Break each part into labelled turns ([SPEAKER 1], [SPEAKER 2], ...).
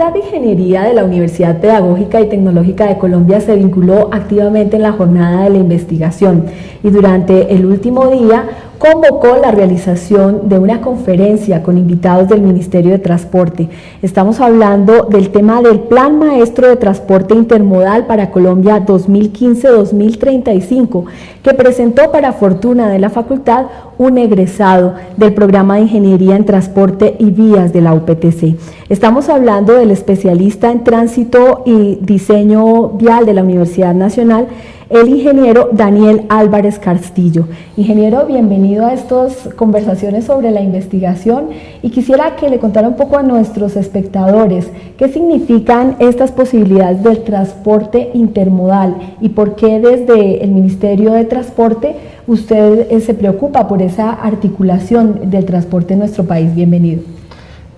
[SPEAKER 1] Facultad de Ingeniería de la Universidad Pedagógica y Tecnológica de Colombia se vinculó activamente en la jornada de la investigación y durante el último día convocó la realización de una conferencia con invitados del Ministerio de Transporte. Estamos hablando del tema del Plan Maestro de Transporte Intermodal para Colombia 2015-2035, que presentó para fortuna de la facultad un egresado del programa de Ingeniería en Transporte y Vías de la UPTC. Estamos hablando del especialista en Tránsito y Diseño Vial de la Universidad Nacional, el ingeniero Daniel Álvarez Castillo. Ingeniero, bienvenido a estas conversaciones sobre la investigación y quisiera que le contara un poco a nuestros espectadores qué significan estas posibilidades del transporte intermodal y por qué desde el Ministerio de Transporte usted se preocupa por esa articulación del transporte en nuestro país. Bienvenido.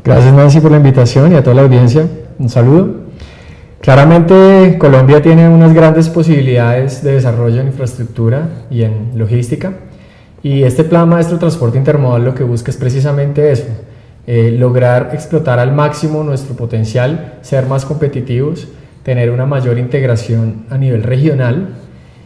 [SPEAKER 2] Gracias, Nancy, por la invitación y a toda la audiencia. Un saludo. Claramente Colombia tiene unas grandes posibilidades de desarrollo en infraestructura y en logística, y este Plan Maestro de Transporte Intermodal lo que busca es precisamente eso, lograr explotar al máximo nuestro potencial, ser más competitivos, tener una mayor integración a nivel regional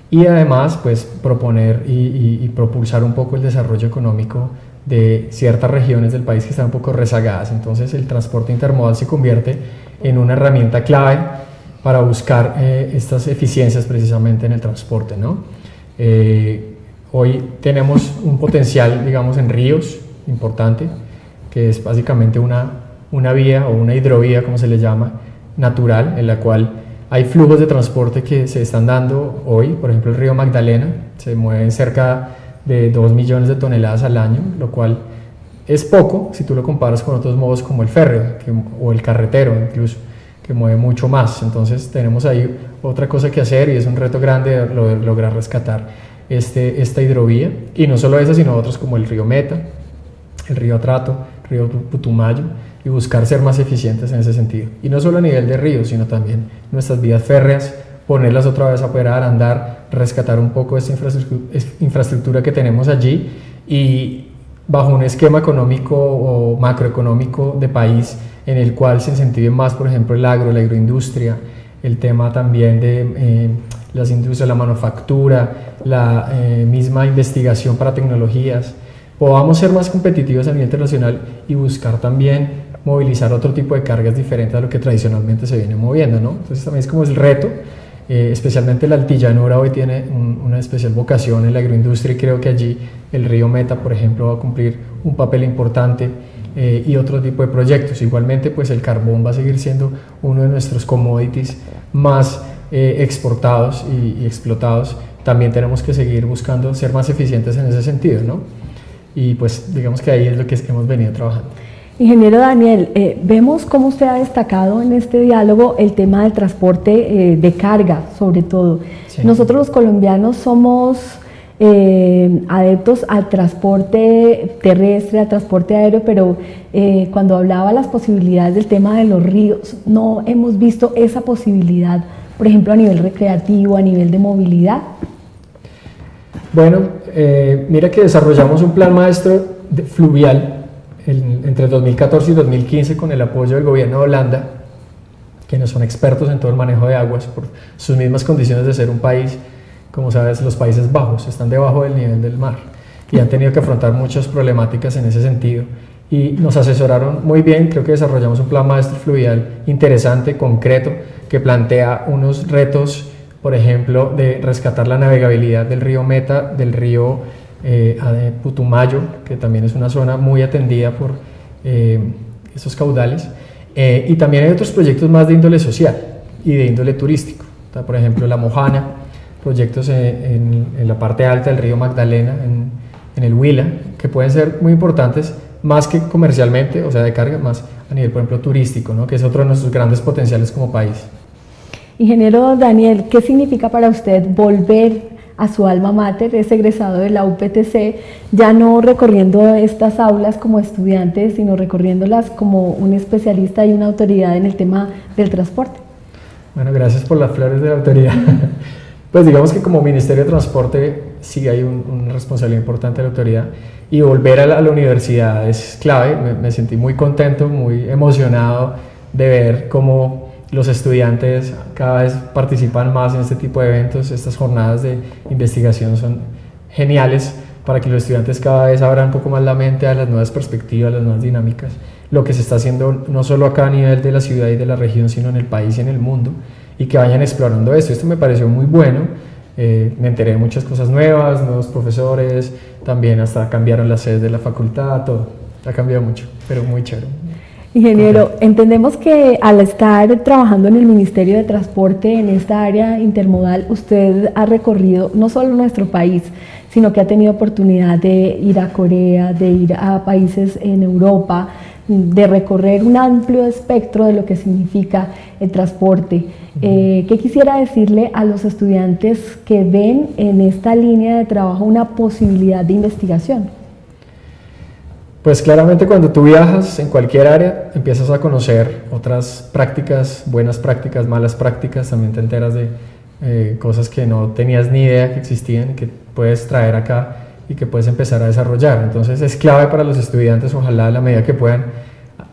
[SPEAKER 2] y además pues proponer y propulsar un poco el desarrollo económico de ciertas regiones del país que están un poco rezagadas. Entonces el transporte intermodal se convierte en una herramienta clave para buscar estas eficiencias precisamente en el transporte, ¿no? Hoy tenemos un potencial, digamos, en ríos importante, que es básicamente una vía o una hidrovía, como se le llama, natural, en la cual hay flujos de transporte que se están dando hoy. Por ejemplo, el río Magdalena se mueven cerca de 2 millones de toneladas al año, lo cual es poco si tú lo comparas con otros modos como el férreo o el carretero incluso, que mueve mucho más. Entonces tenemos ahí otra cosa que hacer y es un reto grande lograr rescatar esta hidrovía, y no solo esa sino otros como el río Meta, el río Atrato, el río Putumayo, y buscar ser más eficientes en ese sentido, y no solo a nivel de ríos sino también nuestras vías férreas, ponerlas otra vez a operar, andar, rescatar un poco esta infraestructura que tenemos allí, y bajo un esquema económico o macroeconómico de país en el cual se incentive más, por ejemplo, la agroindustria, el tema también de las industrias, la manufactura, la misma investigación para tecnologías, podamos ser más competitivos a nivel internacional y buscar también movilizar otro tipo de cargas diferentes a lo que tradicionalmente se viene moviendo, ¿no? Entonces también es como el reto, especialmente la altillanura hoy tiene una especial vocación en la agroindustria, y creo que allí el río Meta, por ejemplo, va a cumplir un papel importante, y otro tipo de proyectos. Igualmente pues el carbón va a seguir siendo uno de nuestros commodities más exportados y explotados. También tenemos que seguir buscando ser más eficientes en ese sentido, ¿no? Y pues digamos que ahí es lo que hemos venido trabajando.
[SPEAKER 1] Ingeniero Daniel, vemos cómo usted ha destacado en este diálogo el tema del transporte de carga, sobre todo. Sí. Nosotros los colombianos somos adeptos al transporte terrestre, al transporte aéreo, pero cuando hablaba las posibilidades del tema de los ríos, no hemos visto esa posibilidad, por ejemplo, a nivel recreativo, a nivel de movilidad.
[SPEAKER 2] Bueno, mira que desarrollamos un plan maestro fluvial entre 2014 y 2015 con el apoyo del gobierno de Holanda, quienes son expertos en todo el manejo de aguas por sus mismas condiciones de ser un país. Como sabes, los Países Bajos están debajo del nivel del mar y han tenido que afrontar muchas problemáticas en ese sentido, y nos asesoraron muy bien. Creo que desarrollamos un plan maestro fluvial interesante, concreto, que plantea unos retos, por ejemplo, de rescatar la navegabilidad del río Meta, del río Putumayo, que también es una zona muy atendida por esos caudales, y también hay otros proyectos más de índole social y de índole turístico. Está, por ejemplo, La Mojana, proyectos en la parte alta del río Magdalena, en el Huila, que pueden ser muy importantes, más que comercialmente, o sea, de carga, más a nivel, por ejemplo, turístico, ¿no? Que es otro de nuestros grandes potenciales como país.
[SPEAKER 1] Ingeniero Daniel, ¿qué significa para usted volver a su alma mater? Es egresado de la UPTC, ya no recorriendo estas aulas como estudiante, sino recorriéndolas como un especialista y una autoridad en el tema del transporte.
[SPEAKER 2] Bueno, gracias por las flores de la autoridad. Pues digamos que como Ministerio de Transporte sí hay una responsabilidad importante de la autoridad, y volver a la universidad es clave. Me sentí muy contento, muy emocionado de ver cómo los estudiantes cada vez participan más en este tipo de eventos. Estas jornadas de investigación son geniales para que los estudiantes cada vez abran un poco más la mente a las nuevas perspectivas, a las nuevas dinámicas, lo que se está haciendo no solo acá a nivel de la ciudad y de la región, sino en el país y en el mundo, y que vayan explorando esto. Esto me pareció muy bueno, me enteré de muchas cosas nuevas, nuevos profesores, también hasta cambiaron las sedes de la facultad, todo, ha cambiado mucho, pero muy chévere.
[SPEAKER 1] Ingeniero, entendemos que al estar trabajando en el Ministerio de Transporte en esta área intermodal, usted ha recorrido no solo nuestro país, sino que ha tenido oportunidad de ir a Corea, de ir a países en Europa, de recorrer un amplio espectro de lo que significa el transporte. ¿Qué quisiera decirle a los estudiantes que ven en esta línea de trabajo una posibilidad de investigación?
[SPEAKER 2] Pues claramente cuando tú viajas en cualquier área empiezas a conocer otras prácticas, buenas prácticas, malas prácticas, también te enteras de cosas que no tenías ni idea que existían y que puedes traer acá y que puedes empezar a desarrollar. Entonces es clave para los estudiantes, ojalá a la medida que puedan,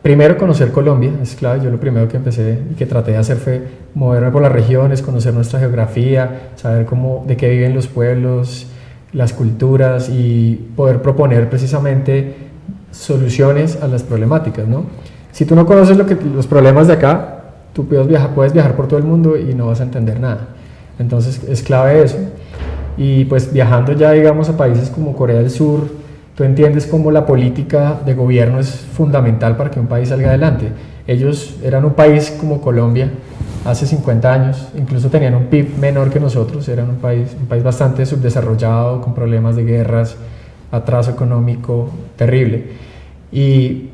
[SPEAKER 2] primero conocer Colombia, es clave. Yo lo primero que empecé y que traté de hacer fue moverme por las regiones, conocer nuestra geografía, saber de qué viven los pueblos, las culturas y poder proponer precisamente soluciones a las problemáticas, ¿no? Si tú no conoces los problemas de acá, tú puedes viajar por todo el mundo y no vas a entender nada. Entonces es clave eso. Y pues viajando ya, digamos, a países como Corea del Sur, tú entiendes cómo la política de gobierno es fundamental para que un país salga adelante. Ellos eran un país como Colombia hace 50 años, incluso tenían un PIB menor que nosotros, eran un país bastante subdesarrollado, con problemas de guerras, atraso económico terrible. Y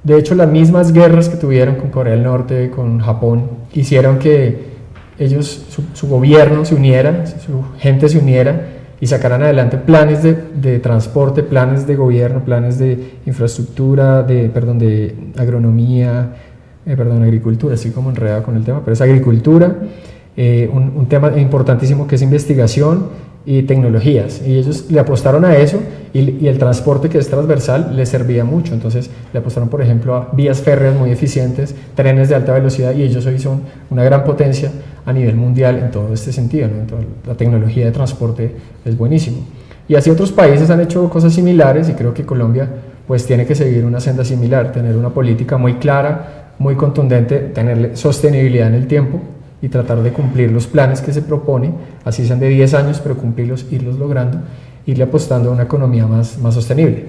[SPEAKER 2] de hecho las mismas guerras que tuvieron con Corea del Norte, con Japón, hicieron que ellos, su gobierno se uniera, su gente se uniera y sacaran adelante planes de transporte, planes de gobierno, planes de infraestructura, de agronomía, agricultura, así como enredado con el tema, pero es agricultura, un tema importantísimo que es investigación y tecnologías, y ellos le apostaron a eso, y el transporte, que es transversal, les servía mucho. Entonces le apostaron, por ejemplo, a vías férreas muy eficientes, trenes de alta velocidad, y ellos hoy son una gran potencia a nivel mundial en todo este sentido, ¿no? Entonces, la tecnología de transporte es buenísimo, y así otros países han hecho cosas similares, y creo que Colombia pues tiene que seguir una senda similar, tener una política muy clara, muy contundente, tener sostenibilidad en el tiempo y tratar de cumplir los planes que se propone, así sean de 10 años, pero cumplirlos, irlos logrando, irle apostando a una economía más sostenible.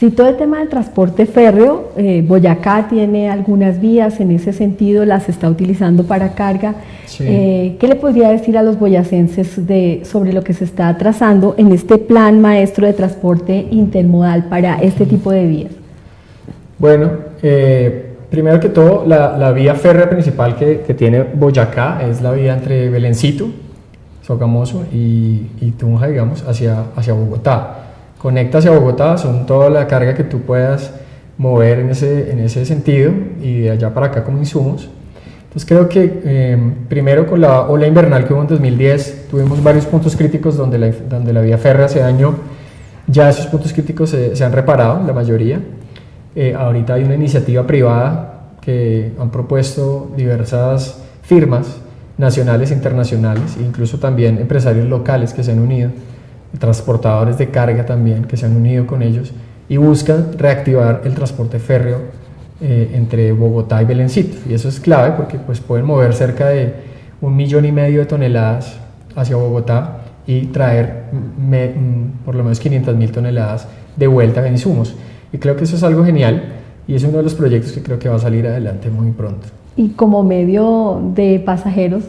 [SPEAKER 1] Sí, todo el tema del transporte férreo, Boyacá tiene algunas vías en ese sentido, las está utilizando para carga. Sí. ¿Qué le podría decir a los boyacenses sobre lo que se está trazando en este plan maestro de transporte intermodal para este tipo de vías?
[SPEAKER 2] Bueno, primero que todo, la vía férrea principal que tiene Boyacá es la vía entre Belencito, Sogamoso y Tunja, digamos, hacia Bogotá. Conecta hacia Bogotá, son toda la carga que tú puedas mover en ese sentido, y de allá para acá como insumos. Entonces creo que primero con la ola invernal que hubo en 2010, tuvimos varios puntos críticos donde la vía férrea se dañó. Ya esos puntos críticos se han reparado, la mayoría. Ahorita hay una iniciativa privada que han propuesto diversas firmas nacionales e internacionales, incluso también empresarios locales que se han unido, transportadores de carga también que se han unido con ellos, y buscan reactivar el transporte férreo entre Bogotá y Belencito, y eso es clave porque pues pueden mover cerca de 1,5 millones de toneladas hacia Bogotá y traer por lo menos 500,000 toneladas de vuelta de insumos, y creo que eso es algo genial y es uno de los proyectos que creo que va a salir adelante muy pronto.
[SPEAKER 1] ¿Y como medio de pasajeros?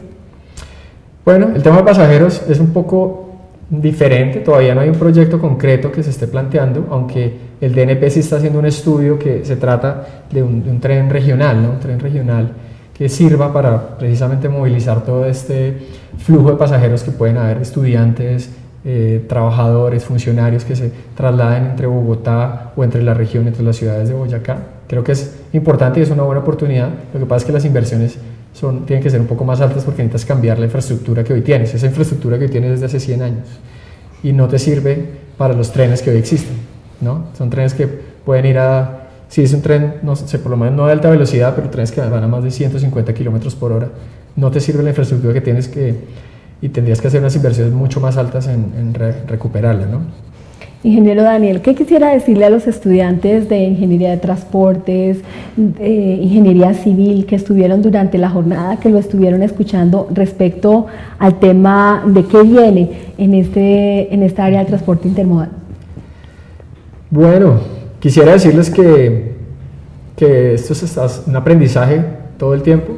[SPEAKER 2] Bueno, el tema de pasajeros es un poco diferente, todavía no hay un proyecto concreto que se esté planteando, aunque el DNP sí está haciendo un estudio que se trata de un tren regional, ¿no? Un tren regional que sirva para precisamente movilizar todo este flujo de pasajeros que pueden haber, estudiantes, trabajadores, funcionarios que se trasladen entre Bogotá o entre la región, entre las ciudades de Boyacá. Creo que es importante y es una buena oportunidad. Lo que pasa es que las inversiones tienen que ser un poco más altas porque necesitas cambiar la infraestructura que hoy tienes. Esa infraestructura que hoy tienes desde hace 100 años y no te sirve para los trenes que hoy existen, ¿no? Son trenes que pueden ir a si es un tren, no sé, por lo menos no de alta velocidad, pero trenes que van a más de 150 kilómetros por hora, no te sirve la infraestructura que tienes y tendrías que hacer unas inversiones mucho más altas en recuperarla, ¿no?
[SPEAKER 1] Ingeniero Daniel, ¿qué quisiera decirle a los estudiantes de Ingeniería de Transportes, Ingeniería Civil, que estuvieron durante la jornada, que lo estuvieron escuchando respecto al tema de qué viene en esta área del transporte intermodal?
[SPEAKER 2] Bueno, quisiera decirles que esto es un aprendizaje todo el tiempo,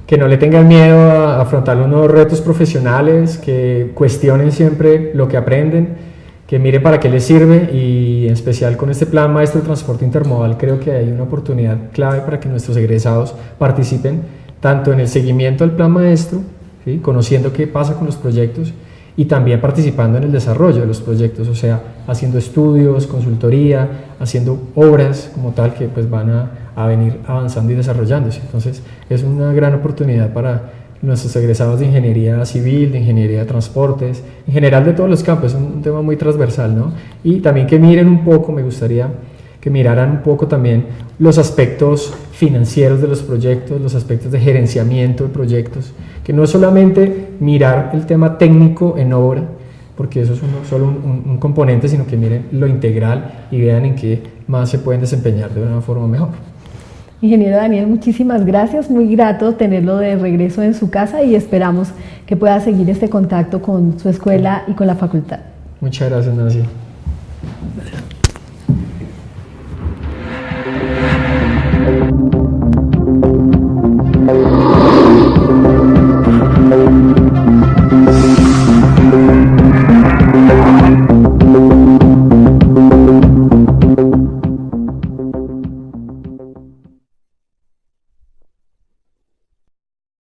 [SPEAKER 2] que no le tengan miedo a afrontar los nuevos retos profesionales, que cuestionen siempre lo que aprenden, que miren para qué les sirve, y en especial con este plan maestro de transporte intermodal creo que hay una oportunidad clave para que nuestros egresados participen tanto en el seguimiento al plan maestro, ¿sí?, conociendo qué pasa con los proyectos, y también participando en el desarrollo de los proyectos, o sea, haciendo estudios, consultoría, haciendo obras como tal que pues van a venir avanzando y desarrollándose. Entonces es una gran oportunidad para nuestros egresados de ingeniería civil, de ingeniería de transportes, en general de todos los campos. Es un tema muy transversal, ¿no? Y también que miren un poco, me gustaría que miraran un poco también los aspectos financieros de los proyectos, los aspectos de gerenciamiento de proyectos, que no es solamente mirar el tema técnico en obra, porque eso es solo un componente, sino que miren lo integral y vean en qué más se pueden desempeñar de una forma mejor.
[SPEAKER 1] Ingeniero Daniel, muchísimas gracias, muy grato tenerlo de regreso en su casa y esperamos que pueda seguir este contacto con su escuela y con la facultad.
[SPEAKER 2] Muchas gracias, Nancy.